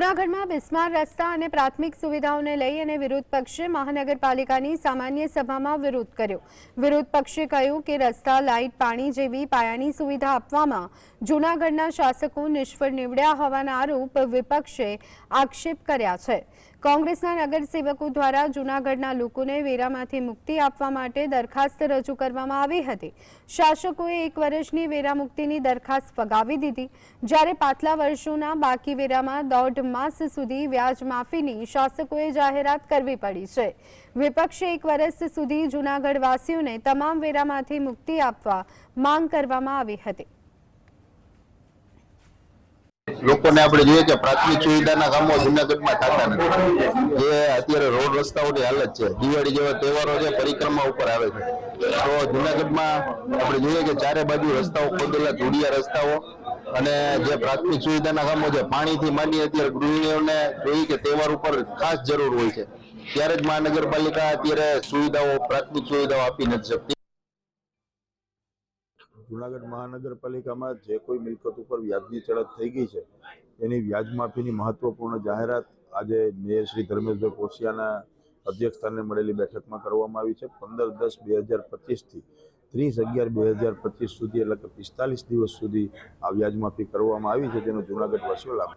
જૂનાગઢ में બિસ્માર રસ્તા અને પ્રાથમિક સુવિધાઓને લઈ અને વિરોધ પક્ષે મહાનગરપાલિકાની સામાન્ય સભામાં વિરોધ કર્યો। વિરોધ પક્ષે કહ્યું કે રસ્તા, લાઇટ, પાણી જેવી પાયાની સુવિધા આપવામાં જૂનાગઢના શાસકો નિષ્ફળ નીવડ્યા હોવાના આરોપ વિપક્ષે આક્ષેપ કર્યા છે। કોંગ્રેસના નગરસેવકો દ્વારા જૂનાગઢના લોકોને વેરામાંથી મુક્તિ આપવા માટે દરખાસ્ત રજૂ કરવામાં આવી હતી। શાસકોએ 1 વર્ષની વેરામુક્તિની દરખાસ્ત ફગાવી દીધી, જ્યારે પાછલા વર્ષોના બાકી વેરામાં 1.5 માસ સુધી વ્યાજ માફીની શાસકોએ જાહેરાત કરવી પડી છે। વિપક્ષે 1 વર્ષ સુધી જૂનાગઢ વાસીઓને તમામ વેરામાંથી મુક્તિ આપવા માંગ કરવામાં આવી હતી। લોકોને આપણે જોઈએ કે પ્રાથમિક સુવિધાના કામો જૂનાગઢમાં થતા નથી। જે અત્યારે રોડ રસ્તાઓની હાલત છે, દિવાળી જેવા તહેવારો છે, પરિક્રમા ઉપર આવે છે, તો જૂનાગઢમાં આપણે જોઈએ કે ચારે બાજુ રસ્તાઓ ખોદેલા, ધૂળિયા રસ્તાઓ અને જે પ્રાથમિક સુવિધાના કામો છે, પાણીથી માંડી અત્યારે ગૃહિણીઓને જોઈએ કે તહેવાર ઉપર ખાસ જરૂર હોય છે, ત્યારે જ મહાનગરપાલિકા અત્યારે સુવિધાઓ, પ્રાથમિક સુવિધાઓ આપી નથી શકતી। જૂનાગઢ મહાનગરપાલિકામાં જે કોઈ મિલકત ઉપર વ્યાજની ચડત થઈ ગઈ છે, એની વ્યાજ માફીની મહત્વપૂર્ણ જાહેરાત આજે મેયર શ્રી ધર્મેશભાઈ પોસિયાના અધ્યક્ષસ્થાને મળેલી બેઠકમાં કરવામાં આવી છે। 15/10/2025 થી 30/11/2025 સુધી એટલે કે 45 દિવસ સુધી આ વ્યાજ માફી કરવામાં આવી છે, જેનો જૂનાગઢવાસીઓ લાભ